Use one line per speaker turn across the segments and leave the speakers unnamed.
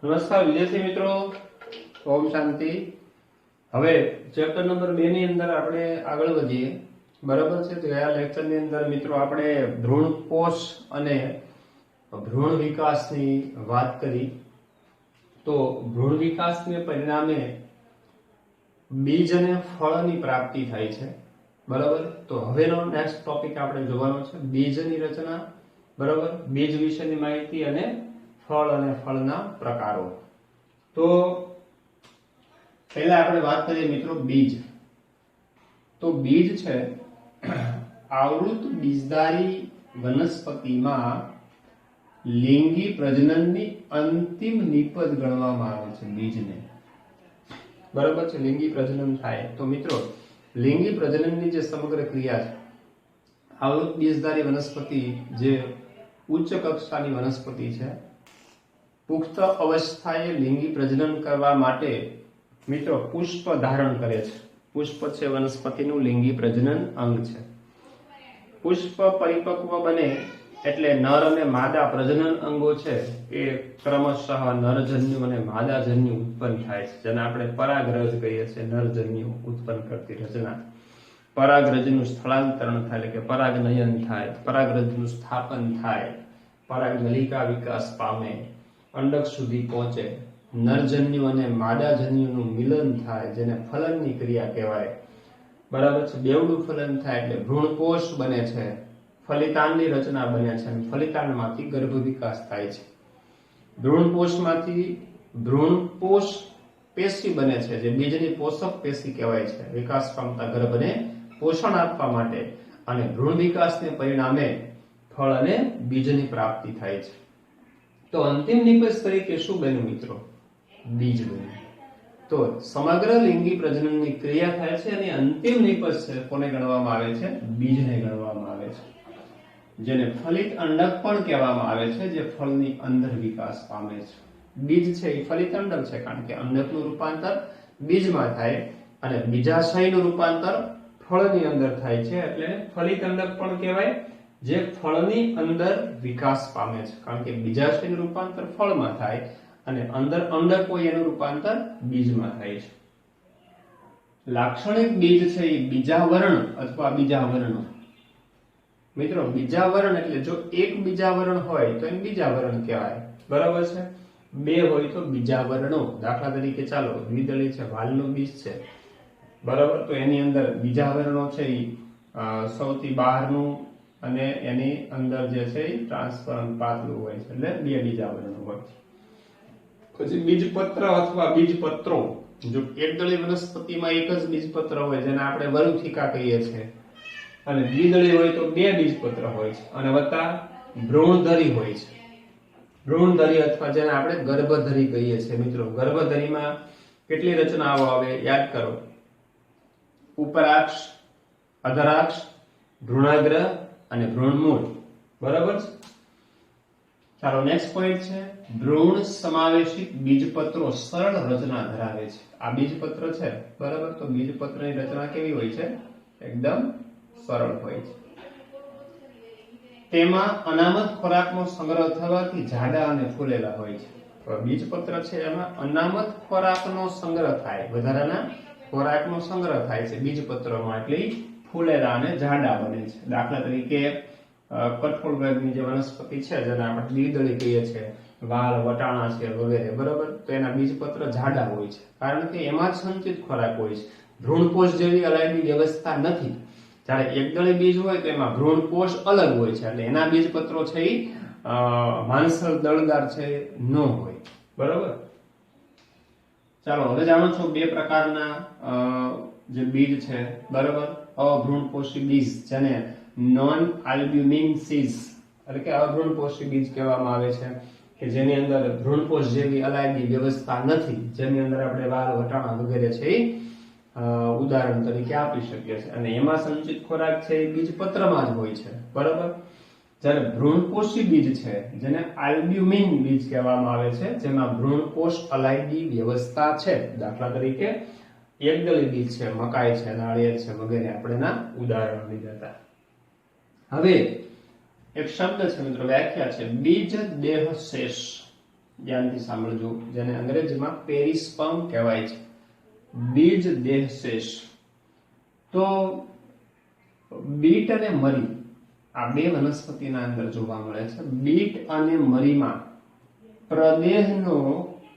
નમસ્કાર વિદ્યાર્થી મિત્રો, ઓમ શાંતિ। હવે ચેપ્ટર નંબર 2 ની અંદર આપણે આગળ વધીએ, બરાબર છે। તો આ લેક્ચર ની અંદર મિત્રો આપણે ભ્રૂણકોષ અને ભ્રૂણ વિકાસની વાત કરી। તો ભ્રૂણ વિકાસને પરિણામે બીજ અને ફળની પ્રાપ્તિ થાય છે, બરાબર। તો હવેનો નેક્સ્ટ ટોપિક આપણે જોવાનો છે બીજની રચના, બરાબર, બીજ વિશેની માહિતી અને ફળ અને ફળના પ્રકારો। તો પહેલા આપણે વાત કરીએ મિત્રો બીજ। તો બીજ છે આવૃત બીજધારી વનસ્પતિમાં લિંગી પ્રજનનની અંતિમ નિપજ ગણવામાં આવે છે બીજને, બરાબર છે। લિંગી પ્રજનન થાય તો મિત્રો લિંગી પ્રજનનની જે સમગ્ર ક્રિયા છે, આવૃત બીજધારી વનસ્પતિ જે ઉચ્ચ કક્ષાની વનસ્પતિ છે, પુખ્ત અવસ્થાએ લિંગી પ્રજનન કરવા માટે મિત્રો પુષ્પ ધારણ કરે છે। પુષ્પ છે વનસ્પતિનું લિંગી પ્રજનન અંગ છે। પુષ્પ પરિપક્વ બને એટલે નર અને માદા પ્રજનન અંગો છે એ ક્રમશઃ નરજન્યુ અને માદાજન્યુ ઉત્પન્ન થાય છે, જેને આપણે પરાગરજ કહીએ છીએ। નરજન્યુ ઉત્પન્ન કરતી રચના, પરાગરજનું સ્થળાંતરણ થાય એટલે કે પરાગનયન થાય, પરાગરજનું સ્થાપન થાય, પરાગનલિકા વિકાસ પામે, અંડક સુધી પહોંચે, નરજન્યુ અને માદાજન્યુનું મિલન થાય જેને ફલનની ક્રિયા કહેવાય, બરાબર છે। બેવડું ફલન થાય એટલે ભ્રૂણકોષ બને છે, ફલિતાંડની રચના બને છે અને ફલિતાંડમાંથી ગર્ભ વિકાસ થાય છે। ભ્રૂણકોષમાંથી ભ્રૂણકોષ પેશી બને છે જે બીજની પોષક પેશી કહેવાય છે, વિકાસ પામતા ગર્ભને પોષણ આપવા માટે, અને ભ્રૂણ વિકાસને પરિણામે ફળ અને બીજની પ્રાપ્તિ થાય છે। તો અંતિમ નિપજ તરીકે શું બન્યું મિત્રો? બીજ બન્યું। તો સમગ્ર લિંગી પ્રજનનની ક્રિયા થાય છે અને અંતિમ નિપજ છે કોને ગણવામાં આવે છે? બીજને ગણવામાં આવે છે, જેને ફલિત અંડક પણ કહેવામાં આવે છે, જે ફળની અંદર વિકાસ પામે છે। બીજ છે એ ફલિત અંડક છે કારણ કે અંડકનું રૂપાંતર બીજમાં થાય અને બીજાશયનું રૂપાંતર ફળની અંદર થાય છે, એટલે ફલિત અંડક પણ કહેવાય, જે ફળની અંદર વિકાસ પામે છે, કારણ કે બીજાશયનું રૂપાંતર ફળમાં થાય અને અંદર અંડક હોય એનું રૂપાંતર બીજમાં થાય છે। લાક્ષણિક બીજ છે એ બીજાવરણ અથવા બીજાવરણ। મિત્રો બીજાવરણ એટલે જો એક બીજાવરણ હોય તો એને બીજાવરણ કહેવાય, બરાબર છે। બે હોય તો બીજાવરણો, દાખલા તરીકે ચાલો દ્વિદળી છે, વાલનું બીજ છે, બરાબર, તો એની અંદર બીજાવરણો છે એ સૌથી બહારનું અને એની અંદર જે છે એ ટ્રાન્સપરન્ટ પાતળું હોય છે, એટલે બે બીજાવરણો હોય છે। પછી બીજપત્ર અથવા બીજપત્રો, જો એકદળી વનસ્પતિમાં એક જ બીજપત્ર હોય જેને આપણે વરુથિકા કહીએ છીએ, અને દ્વિદળી હોય તો બે બીજપત્ર હોય છે, અને વત્તા ભ્રૂણધરી હોય છે। ભ્રૂણધરી અથવા જેને આપણે ગર્ભધરી કહીએ છીએ મિત્રો। ગર્ભધરીમાં કેટલી રચનાઓ આવે યાદ કરો? ઉપરાક્ષ, અધરાક્ષ, ભ્રૂણાગ્ર અને ભ્રૂણમૂળ, બરાબર છે। ચાલો નેક્સ્ટ પોઈન્ટ છે ભ્રૂણ સમાવેશિત બીજપત્રો સરળ રચના ધરાવે છે। આ બીજપત્ર છે, બરાબર, તો બીજપત્રની રચના કેવી હોય છે? એકદમ સરળ હોય છે। તેમાં અનામત ખોરાકનો સંગ્રહ થવાથી જાડા અને ફૂલેલા હોય છે। તો બીજપત્ર છે એમાં અનામત ખોરાકનો સંગ્રહ થાય, વધારાના ખોરાકનો સંગ્રહ થાય છે બીજપત્રમાં, એટલે ફૂલેલા અને જાડા બને છે। દાખલા તરીકે કઠોળ વર્ગની જે વનસ્પતિ છે જેને આપણે દ્વિદળી કહીએ છીએ, વાલ, વટાણા છે વગેરે, બરાબર, તો એના બીજપત્ર જાડા હોય છે કારણ કે એમાં જ સંચિત ખોરાક હોય છે। ભ્રૂણકોષ જેવી અલાયદી વ્યવસ્થા નથી। જ્યારે એકદળી બીજ હોય તો એમાં ભ્રૂણકોષ અલગ હોય છે, એટલે એના બીજપત્રો છે એ માંસલ દળદાર છે ન હોય, બરાબર। ચાલો હવે જાણો છો બે પ્રકારના જે બીજ છે, બરાબર, અભ્રૂણપોષી બીજ જેને નોન આલ્બ્યુમિન સીઝ એટલે કે અભ્રૂણપોષી બીજ કહેવામાં આવે છે, કે જેની અંદર ભ્રૂણકોષ જેવી અલાયદી વ્યવસ્થા નથી, જેની અંદર આપણે વાલ, વટાણા વગેરે છે એ ઉદાહરણ તરીકે આપી શકીએ છીએ, અને એમાં સંચિત ખોરાક છે એ બીજપત્રમાં જ હોય છે, બરાબર। જ્યારે ભ્રૂણપોષી બીજ છે જેને આલ્બ્યુમિન બીજ કહેવામાં આવે છે, જેમાં ભ્રૂણકોષ અલાયદી વ્યવસ્થા છે, દાખલા તરીકે એકદળી બીજ છે, મકાઈ છે, નાળિયેર છે વગેરે આપણે એના ઉદાહરણ લીધા હતા। હવે એક શબ્દ છે મિત્રો, વ્યાખ્યા છે બીજ દેહ શેષ। ધ્યાનથી સાંભળજો, જેને અંગ્રેજીમાં પેરિસ્પર્મ કહેવાય છે, બીજ દેહશેષ. તો બીટ અને મરી આ બે વનસ્પતિના અંદર જોવા મળે છે. બીટ અને મરીમાં પ્રદેહનો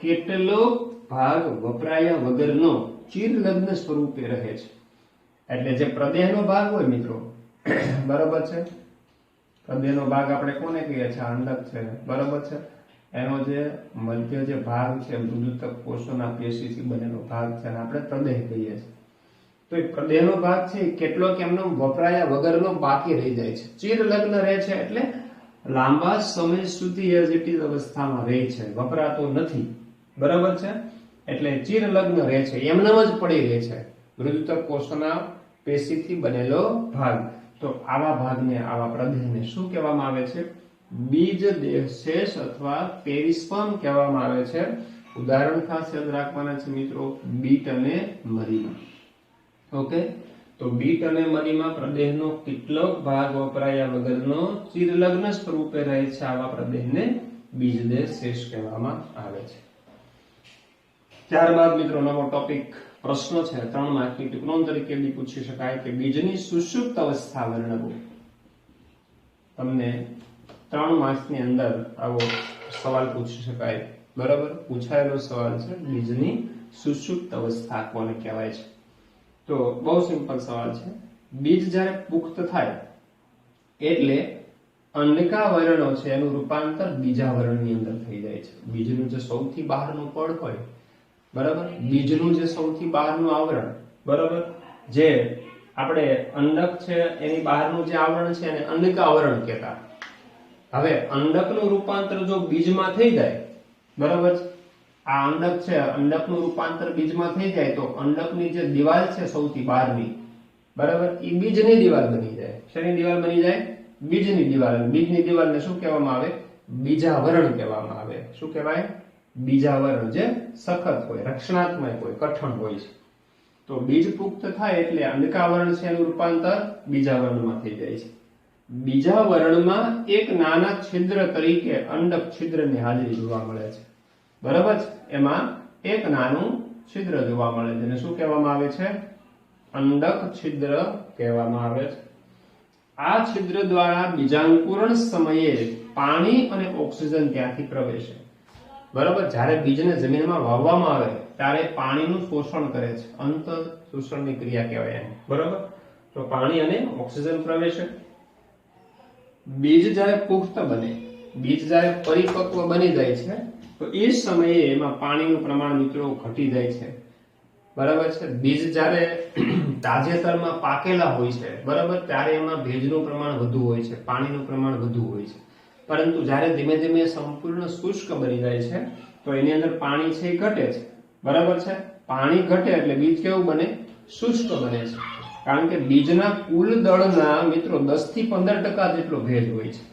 કેટલો ભાગ વપરાયા વગરનો ચિરલગ્ન સ્વરૂપે રહે છે. એટલે જે પ્રદેહનો ભાગ હોય મિત્રો, બરોબર છે, પ્રદેહનો ભાગ આપણે કોને કહીએ છીએ? અંડક છે, બરોબર છે. એનો જે મધ્ય જે ભાગ છે, મૃદુતક કોષોના પેશીથી બનેલો ભાગ છે, અને આપણે પ્રદેહ કહીએ છીએ. તો એ પ્રદેહનો ભાગ છે કેટલો કેમનો વપરાયા વગરનો બાકી રહી જાય છે. ચિરલગ્ન રહે છે એટલે લાંબા સમય સુધી એઝ ઇટ ઇઝ અવસ્થામાં રહે છે, વપરાતો નથી, બરાબર છે. એટલે ચિરલગ્ન રહે છે, એમનેમ જ પડી રહે છે, મૃદુતક કોષોના પેશીથી બનેલો ભાગ. તો આવા ભાગને, આવા પ્રદેહને શું કહેવામાં આવે છે? બીજ દેહશેષ અથવા પેરિસ્પર્મ કહેવામાં આવે છે. ઉદાહરણ ખાસ યાદ રાખવાના છે મિત્રો, બીટ અને મરીમાં. ઓકે, તો બીટ અને મરીમાં પ્રદેહનો કેટલોક ભાગ વપરાયા વગરનો ચિરલગ્ન સ્વરૂપે રહે છે, આવા પ્રદેહને બીજદેહ શેષ કહેવામાં આવે છે. ત્યારબાદ મિત્રો નવો ટોપિક પ્રશ્નો છે, 3 માર્કની ટિપ્પણી તરીકે બી પૂછી શકાય કે બીજની સુષુપ્ત અવસ્થા વર્ણવો. તમને 3 માર્ક્સની અંદર આવો સવાલ પૂછી શકાય, બરાબર. પૂછાયેલો સવાલ છે, બીજની સુષુપ્ત અવસ્થા કોને કહેવાય છે? તો બહુ સિમ્પલ સવાલ છે. બીજ જ્યારે પુખ્ત થાય એટલે અંડકાવરણો છે એનું રૂપાંતર બીજાવરણની અંદર થઈ જાય છે. બીજનું જે સૌથી બહારનું પડ હોય, બરાબર, બીજનું જે સૌથી બહારનું આવરણ, બરાબર, જે આપણે અંડક છે એની બહારનું જે આવરણ છે એને અંડકાવરણ કહેતા. હવે અંડકનું રૂપાંતર જો બીજમાં થઈ જાય, બરાબર, આ અંડક છે, અંડકનું રૂપાંતર બીજમાં થઈ જાય તો અંડકની જે દિવાલ છે સૌથી બહારની, બરાબર, એ બીજની દિવાલ બની જાય. શેની દિવાલ બની જાય? બીજની દિવાલ. બીજની દિવાલને શું કહેવામાં આવે? બીજાવરણ કહેવામાં આવે. શું કહેવાય? બીજાવરણ, જે સખત હોય, રક્ષણાત્મક હોય, કઠણ હોય છે. તો બીજ પુખ્ત થાય એટલે અંડકાવરણ છે એનું રૂપાંતર બીજાવરણમાં થઈ જાય છે. બીજાવરણમાં એક નાના છિદ્ર તરીકે અંડક છિદ્રની હાજરી જોવા મળે છે, બરાબર. એમાં એક નાનું છિદ્ર જોવા મળે છે, જેને શું કહેવામાં આવે છે? અંડક છિદ્ર કહેવામાં આવે છે. આ છિદ્ર દ્વારા બીજાંકુરણ સમયે પાણી અને ઓક્સિજન ત્યાંથી પ્રવેશે, બરાબર. જ્યારે બીજને જમીનમાં વાવવામાં આવે ત્યારે પાણીનું શોષણ કરે છે, અંત શોષણની ક્રિયા કહેવાય એને, બરાબર. તો પાણી અને ઓક્સિજન પ્રવેશે. બીજ જ્યારે પુખ્ત બને, બીજ જ્યારે પરિપક્વ બની જાય છે તો એ સમયે એમાં પાણીનું પ્રમાણ મિત્રો ઘટી જાય છે, બરાબર છે. બીજ જ્યારે તાજેતરમાં પાકેલા હોય છે, બરાબર, ત્યારે એમાં ભેજનું પ્રમાણ વધુ હોય છે, પાણીનું પ્રમાણ વધુ હોય છે. પરંતુ જ્યારે ધીમે ધીમે સંપૂર્ણ શુષ્ક બની જાય છે તો એની અંદર પાણી છે એ ઘટે છે, બરાબર છે. પાણી ઘટે એટલે બીજ કેવું બને? શુષ્ક બને છે. કારણ કે બીજના કુલ દળના મિત્રો 10 થી 15% જેટલો ભેજ હોય છે.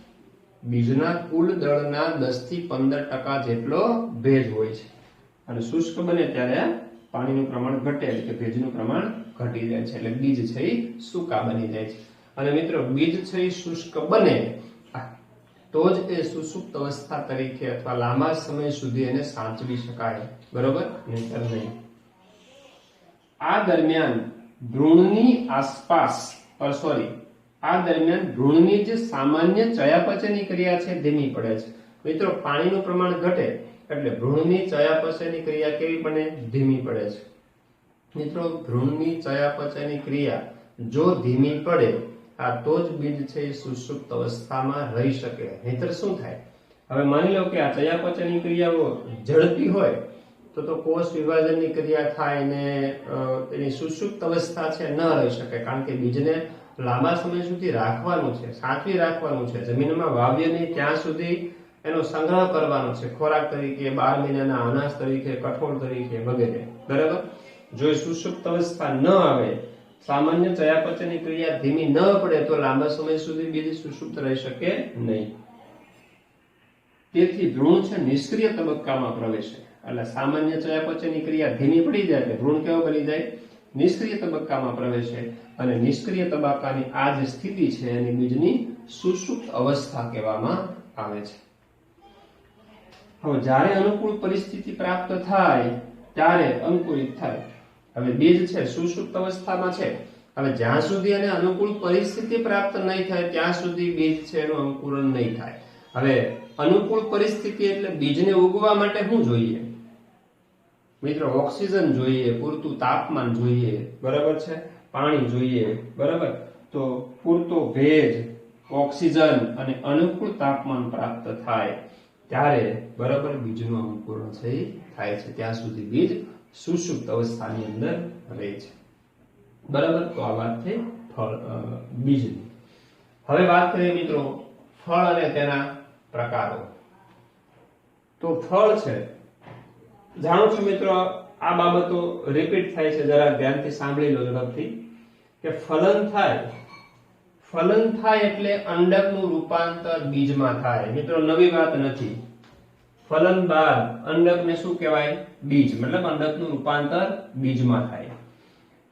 બીજના કુલ દળના 10 થી 15% જેટલો ભેજ હોય છે, અને શુષ્ક બને ત્યારે પાણીનું પ્રમાણ ઘટે એટલે ભેજનું પ્રમાણ ઘટી જાય છે, એટલે બીજ છે એ સૂકા બની જાય છે. અને મિત્રો બીજ છે એ શુષ્ક બને તો જ એ સુષુપ્ત અવસ્થા તરીકે અથવા લાંબા સમય સુધી એને સાચવી શકાય, બરોબર, નહીંતર નહીં. આ દરમિયાન ભ્રૂણની આસપાસ આ દરમિયાન ભ્રૂણની જે સામાન્ય ચયાપચયની ક્રિયા છે ધીમી પડે છે. મિત્રો પાણીનું પ્રમાણ ઘટે એટલે ભ્રૂણની ચયાપચયની ક્રિયા કેવી બને? ધીમી પડે છે. મિત્રો ભ્રૂણની ચયાપચયની ક્રિયા જો ધીમી પડે તો જ બીજ છે એ સુષુપ્ત અવસ્થામાં રહી શકે, નહીતર શું થાય? હવે માની લો કે આ ચયાપચયની ક્રિયાઓ ઝડપી હોય તો કોષ વિભાજનની ક્રિયા થાય ને એની સુષુપ્ત અવસ્થા છે ન રહી શકે, કારણ કે બીજને લાંબા સમય સુધી રાખવાનું છે, સાચવી રાખવાનું છે, જમીનમાં વાવ્ય નહીં ત્યાં સુધી એનો સંગ્રહ કરવાનો છે, ખોરાક તરીકે, 12 મહિનાના અનાજ તરીકે, કઠોળ તરીકે વગેરે, બરાબર. જો સુષુપ્ત અવસ્થા ન આવે, સામાન્ય ચયાપચયની ક્રિયા ધીમી ન પડે તો લાંબા સમય સુધી બીજ સુષુપ્ત રહી શકે નહીં. તેથી ભ્રૂણ છે નિષ્ક્રિય તબક્કામાં પ્રવેશે. એટલે સામાન્ય ચયાપચયની ક્રિયા ધીમી પડી જાય એટલે ભ્રૂણ કેવો બની જાય? નિષ્ક્રિય તબક્કામાં પ્રવેશે. અને નિષ્ક્રિય તબક્કાની આ જે સ્થિતિ છે એની બીજની સુષુપ્ત અવસ્થા કહેવામાં આવે છે. હવે જ્યારે અનુકૂળ પરિસ્થિતિ પ્રાપ્ત થાય ત્યારે અંકુરિત થાય. હવે બીજ છે સુષુપ્ત અવસ્થામાં છે. હવે જ્યાં સુધી એને અનુકૂળ પરિસ્થિતિ પ્રાપ્ત નહીં થાય ત્યાં સુધી બીજ છે એનું અંકુરણ નહીં થાય. હવે અનુકૂળ પરિસ્થિતિ એટલે બીજને ઉગવા માટે શું જોઈએ મિત્રો? ઓક્સિજન જોઈએ, પૂરતું તાપમાન જોઈએ, બરાબર છે, પાણી જોઈએ, બરાબર. તો પૂરતો ભેજ, ઓક્સિજન અને અનુકૂળ તાપમાન પ્રાપ્ત થાય ત્યારે બરાબર બીજનું અંકુરણ થાય છે. ત્યાં સુધી બીજ સુષુપ્ત અવસ્થાની અંદર રહે છે, બરાબર. તો આ વાત થઈ બીજની. હવે વાત કરીએ મિત્રો ફળ અને તેના પ્રકારો. તો ફળ છે, જાણો છો મિત્રો, આ બાબતો રિપીટ થાય છે, જરા ધ્યાનથી સાંભળી લો ઝડપથી કે ફલન થાય એટલે અંડકનું રૂપાંતર બીજમાં થાય. મિત્રો નવી વાત નથી. ફલન બાદ અંડકને શું કહેવાય? બીજ. મતલબ અંડકનું રૂપાંતર બીજમાં થાય.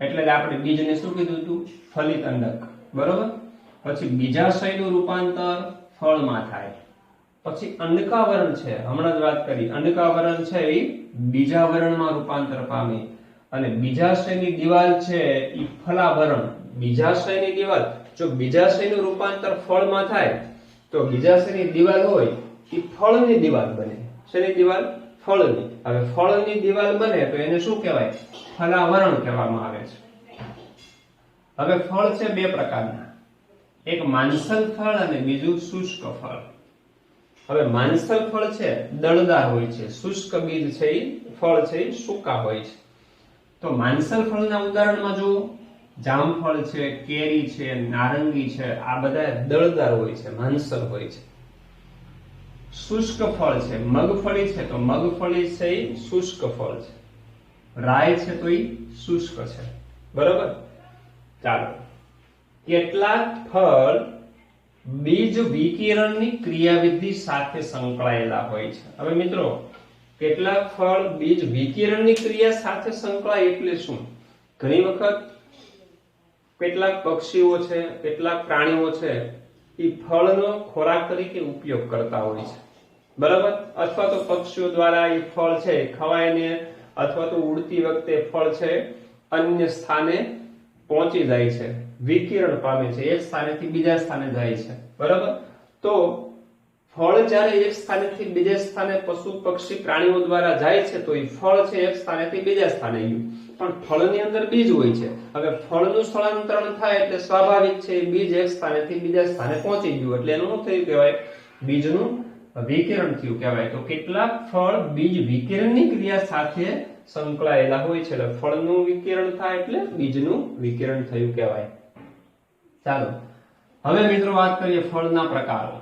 એટલે આપણે બીજને શું કીધું હતું? ફલિત અંડક, બરોબર. પછી બીજાશયનું રૂપાંતર ફળમાં થાય. પછી અંડકાવરણ છે, હમણાં જ વાત કરી, અંડકાવરણ છે એ બીજાવરણમાં રૂપાંતર પામે અને બીજાશયની દિવાલ છે એ ફલાવરણ. બીજાશયની દિવાલ, જો બીજાશયનું રૂપાંતર ફળમાં થાય તો બીજાશયની દિવાલ હોય એ ફળની દિવાલ બને. શેની દિવાલ? ફળની. હવે ફળની દિવાલ બને તો એને શું કહેવાય? ફલાવરણ કહેવામાં આવે છે. હવે ફળ છે બે પ્રકારના, એક માંસલ ફળ અને બીજું શુષ્ક ફળ. હવે માંસલ ફળ છે દળદાર હોય છે, શુષ્ક બીજ છે એ ફળ છે એ સૂકા હોય છે. તો માંસલ ફળના ઉદાહરણમાં જો જામફળ છે, કેરી છે, નારંગી છે, આ બધા દળદાર હોય છે, માંસલ હોય છે. શુષ્ક ફળ છે મગફળી છે, તો મગફળી છે એ શુષ્ક ફળ છે. રાય છે તો એ શુષ્ક છે, બરાબર. ચાલો, કેટલાક ફળ બીજ વિકિરણની ક્રિયાવિધિ સાથે સંકળાયેલા હોય છે. હવે મિત્રો કેટલાક ફળ બીજ વિકિરણની ક્રિયા સાથે સંકળાય એટલે શું? ઘણી વખત કેટલાક પક્ષીઓ છે, કેટલાક પ્રાણીઓ છે એ ફળનો ખોરાક તરીકે ઉપયોગ કરતા હોય છે, બરાબર. અથવા તો પક્ષીઓ દ્વારા એ ફળ છે ખવાય ને, અથવા તો ઉડતી વખતે ફળ છે અન્ય સ્થાને પહોંચી જાય છે, વિકિરણ પામે છે, એક સ્થાનેથી બીજા સ્થાને જાય છે, બરાબર. તો ફળ જ્યારે એક સ્થાનેથી બીજા સ્થાને પશુ પક્ષી પ્રાણીઓ દ્વારા જાય છે તો એ ફળ છે એક સ્થાનેથી બીજા સ્થાને ગયું, પણ ફળની અંદર બીજ હોય છે. હવે ફળનું સ્થળાંતરણ થાય એટલે સ્વાભાવિક છે બીજ એક સ્થાનેથી બીજા સ્થાને પહોંચી ગયું, એટલે એનું શું થયું કહેવાય? બીજનું વિકિરણ થયું કહેવાય. તો કેટલાક ફળ બીજ વિકિરણની ક્રિયા સાથે સંકળાયેલા હોય છે, એટલે ફળનું વિકિરણ થાય એટલે બીજનું વિકિરણ થયું કહેવાય. ચાલો હવે મિત્રો વાત કરીએ ફળના પ્રકારો,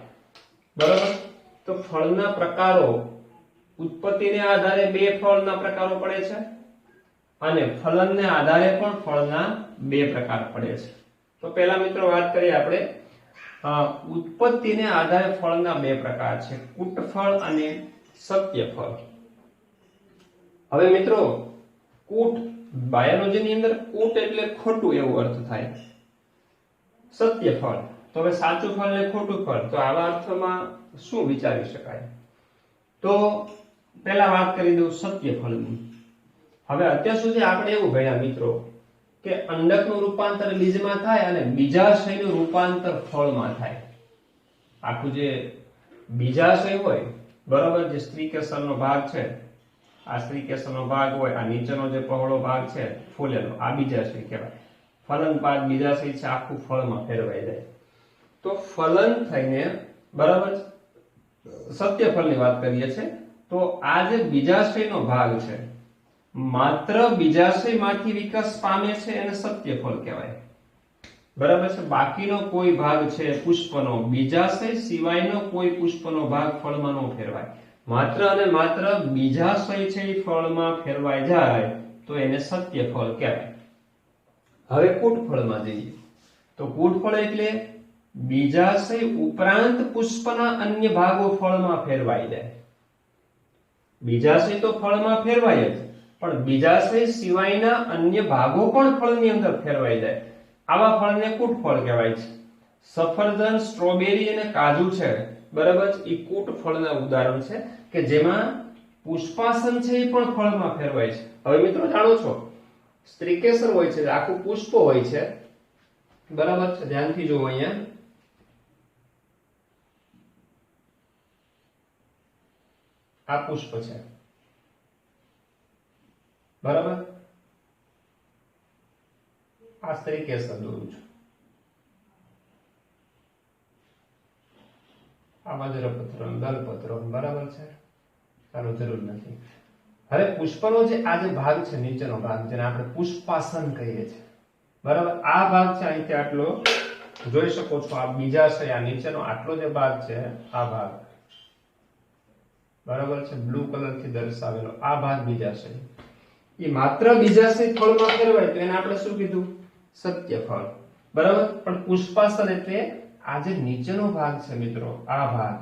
બરાબર. તો ફળના પ્રકારો, ઉત્પત્તિને આધારે બે ફળના પ્રકારો પડે છે અને ફલનને આધારે પણ ફળના બે પ્રકાર પડે છે. તો પહેલા મિત્રો વાત કરીએ આપણે ઉત્પત્તિને આધારે ફળના બે પ્રકાર છે, કૂટફળ અને સત્યફળ. હવે મિત્રો કૂટ, બાયોલોજીની અંદર કૂટ એટલે ખોટું એવું અર્થ થાય. સત્યફળ તો હવે સાચું ફળ ને ખોટું ફળ, તો આવા અર્થમાં શું વિચારી શકાય? તો પહેલા વાત કરી દઉં સત્યફળની. હવે અત્યાર સુધી આપણે એવું ભણ્યા મિત્રો કે અંડકનું રૂપાંતર બીજમાં થાય અને બીજાશયનું રૂપાંતર ફળમાં થાય. આખું જે બીજાશય હોય, બરાબર, જે સ્ત્રીકેસરનો ભાગ છે, આ સ્ત્રીકેસરનો ભાગ હોય, આ નીચેનો જે પહોળો ભાગ છે ફૂલેલો, આ બીજાશય કહેવાય. ફલન બાદ બીજાશય છે આખું ફળમાં ફેરવાઈ જાય. તો ફલન થઈને, બરાબર, સત્યફળની વાત કરીએ છીએ. તો આ જે બીજાશયનો ભાગ છે માત્ર બીજાશયમાંથી વિકાસ પામે છે એને સત્યફળ કહેવાય, બરાબર છે. બાકીનો કોઈ ભાગ છે પુષ્પનો, બીજાશય સિવાયનો કોઈ પુષ્પનો ભાગ ફળમાં ન ફેરવાય, માત્ર અને માત્ર બીજાશય છે એ ફળમાં ફેરવાઈ જાય તો એને સત્યફળ કહેવાય. હવે કૂટફળમાં જઈએ તો કૂટફળ એટલે બીજાશય ઉપરાંત પુષ્પના અન્ય ભાગો ફળમાં ફેરવાઈ જાય. બીજાશય તો ફળમાં ફેરવાય જ, પણ બીજાશય સિવાયના અન્ય ભાગો પણ ફળની અંદર ફેરવાઈ જાય, આવા ફળને કૂટફળ કહેવાય છે. સફરજન, સ્ટ્રોબેરી અને કાજુ છે, બરાબર, એ કૂટફળના ઉદાહરણ છે. કે જેમાં પુષ્પાસન છે એ પણ ફળમાં ફેરવાય છે. હવે મિત્રો જાણો છો સ્ત્રીકેસર હોય છે, આખું પુષ્પ હોય છે, બરાબર છે, ધ્યાનથી જુઓ અહીંયા. આ પુષ્પ છે, બરાબર. આ સ્ત્રીકેસર દોરું છું. આ વજ્રપત્ર, દલપત્ર, બરાબર છે. ચાલો, જરૂર નથી. હવે પુષ્પનો જે આ જે ભાગ છે, નીચેનો ભાગ જેને આપણે પુષ્પાસન કહીએ છીએ, બરાબર. આ ભાગ છે અહીંથી આટલો જોઈ શકો છો. આ બીજાશય, આ નીચેનો આટલો જે ભાગ છે, આ ભાગ, બરાબર છે, બ્લુ કલર થી દર્શાવેલો આ ભાગ બીજાશય. એ માત્ર બીજાશય ફળમાં ફેરવાય તો એને આપણે શું કીધું? સત્યફળ, બરાબર. પણ પુષ્પાસન એટલે આ જે નીચેનો ભાગ છે મિત્રો, આ ભાગ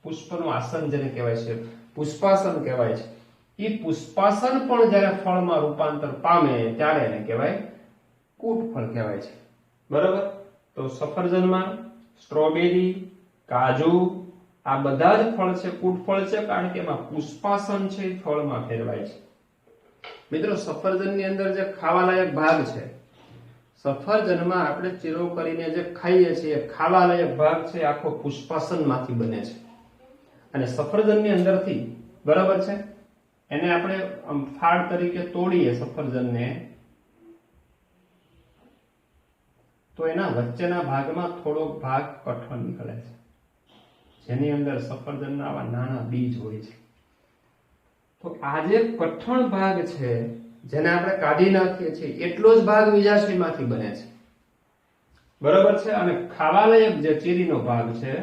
પુષ્પનું આસન જેને કહેવાય છે, પુષ્પાસન કહેવાય છે. એ પુષ્પાસન પણ જ્યારે ફળમાં રૂપાંતર પામે ત્યારે એને કહેવાય કૂટફળ કહેવાય છે, બરાબર. તો સફરજનમાં, સ્ટ્રોબેરી, કાજુ, આ બધા જ ફળ છે કૂટફળ છે, કારણ કે એમાં પુષ્પાસન છે એ ફળમાં ફેરવાય છે. મિત્રો સફરજનની અંદર જે ખાવાલાયક ભાગ છે, સફરજનમાં આપણે ચીરો કરીને જે ખાઈએ છીએ ખાવાલાયક ભાગ છે આખો પુષ્પાસન માંથી બને છે. અને સફરજનની અંદરથી, બરાબર છે, એને આપણે ફાળ તરીકે તોડીએ સફરજનને, તો એના વચ્ચેના ભાગમાં થોડો ભાગ કઠણ નીકળે છે, જેની અંદર સફરજનના આવા નાના બીજ હોય છે. તો આ જે કઠણ ભાગ છે જેને આપણે કાઢી નાખીએ છીએ એટલો જ ભાગ બીજાશયમાંથી બને છે, બરાબર છે. અને ખાવાલાયક જે ચીરીનો ભાગ છે,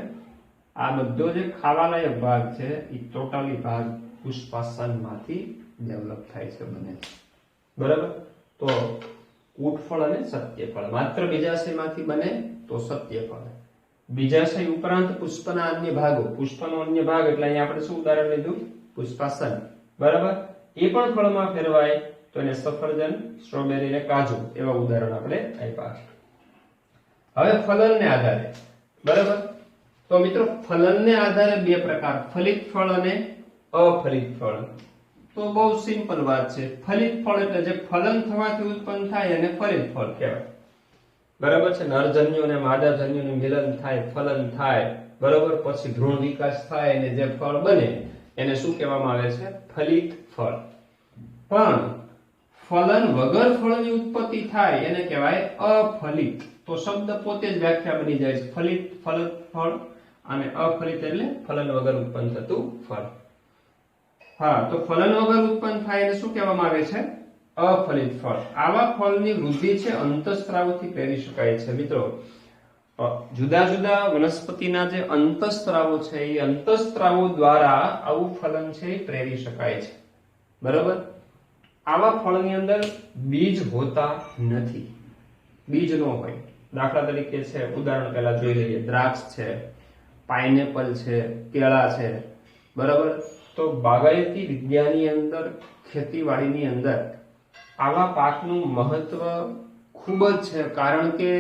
આ બધો જે ખાવાલાયક ભાગ છે એ ટોટલી ભાગ પુષ્પાસનમાંથી ડેવલપ થાય છે, બને છે, બરાબર. તો કૂટફળ અને સત્યફળ માત્ર બીજાશયમાંથી બને તો સત્યફળ. બીજાશય ઉપરાંત પુષ્પના અન્ય ભાગો, પુષ્પનો અન્ય ભાગ એટલે અહીંયા આપણે શું ઉદાહરણ લીધું? પુષ્પાસન, બરાબર. એ પણ ફળમાં ફેરવાય તો એને સફરજન, સ્ટ્રોબેરી અને કાજુ એવા ઉદાહરણ આપણે આપ્યા. હવે ફલનને આધારે, બરાબર. તો મિત્રો ફલનને આધારે બે પ્રકાર, ફલિત ફળ અને અફલિત ફળ. તો બહુ સિમ્પલ વાત છે. ફલિત ફળ એટલે જે ફલન થવાથી ઉત્પન્ન થાય એને ફલિત ફળ કહેવાય, બરાબર છે. નરજન્યુ અને માદાજન્યુનું મિલન થાય, ફલન થાય, બરાબર. પછી ભ્રૂણ વિકાસ થાય અને જે ફળ બને એને શું કહેવામાં આવે છે? ફલિત ફળ. પણ ફલન વગર ફળની ઉત્પત્તિ થાય એને કહેવાય અફલિત. તો શબ્દ પોતે જ વ્યાખ્યા બની જાય છે. ફલિત ફલિત ફળ અને અફલિત એટલે ફલન વગર ઉત્પન્ન થતું ફળ. હા, તો ફલન વગર ઉત્પન્ન થાય એને શું કહેવામાં આવે છે? અફલિત ફળ. આવા ફળની વૃદ્ધિ છે અંતઃસ્ત્રાવથી પ્રેરી શકાય છે. મિત્રો જુદા જુદા વનસ્પતિના જે અંતઃસ્ત્રાવો છે એ અંતઃસ્ત્રાવો દ્વારા આવું ફલન છે એ પ્રેરી શકાય છે, બરાબર. આવા ફળની અંદર બીજ હોતા નથી, બીજ ન હોય. દાખલા તરીકે છે, ઉદાહરણ પહેલા જોઈ લઈએ, દ્રાક્ષ છે, પાઇનેપલ છે, કેળા છે, બરાબર. તો બાગાયતી વિદ્યાની અંદર, ખેતીવાડીની અંદર આવા પાકનું મહત્વ ખૂબ જ છે, કારણ કે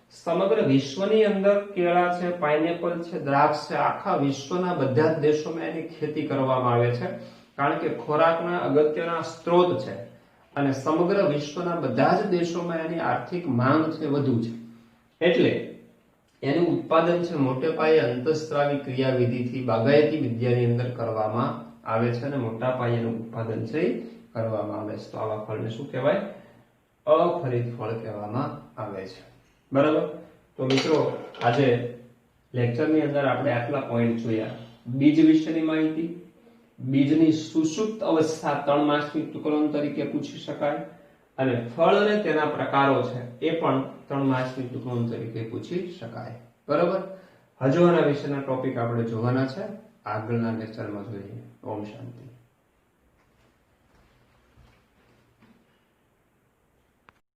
સમગ્ર વિશ્વની અંદર કેળા છે, પાઇનેપલ છે, દ્રાક્ષ છે, આખા વિશ્વના બધા જ દેશોમાં એની ખેતી કરવામાં આવે છે, કારણ કે ખોરાકના અગત્યના સ્ત્રોત છે અને સમગ્ર વિશ્વના બધા જ દેશોમાં એની આર્થિક માંગ છે, વધુ છે. એટલે એનું ઉત્પાદન છે મોટે પાયે અંતઃસ્ત્રાવી ક્રિયાવિધિથી બાગાયતી વિદ્યાની અંદર કરવામાં આવે છે અને મોટા પાયેનું ઉત્પાદન છે કરવામાં આવે છે. તો આવા ફળને શું કહેવાય? અફલિત ફળ કહેવામાં આવે છે, બરાબર. તો મિત્રો આજે લેક્ચરની અંદર આપણે આટલા પોઈન્ટ જોયા. બીજ વિશેની માહિતી, બીજની સુષુપ્ત અવસ્થા 3 માસની ટુકડોન તરીકે પૂછી શકાય, અને ફળ અને તેના પ્રકારો છે એ પણ 3 માસની ટુકડોન તરીકે પૂછી શકાય, બરાબર. હજુ આના વિશેના ટોપિક આપણે જોવાના છે, આગળના લેક્ચરમાં જોઈએ. ઓમ શાંતિ.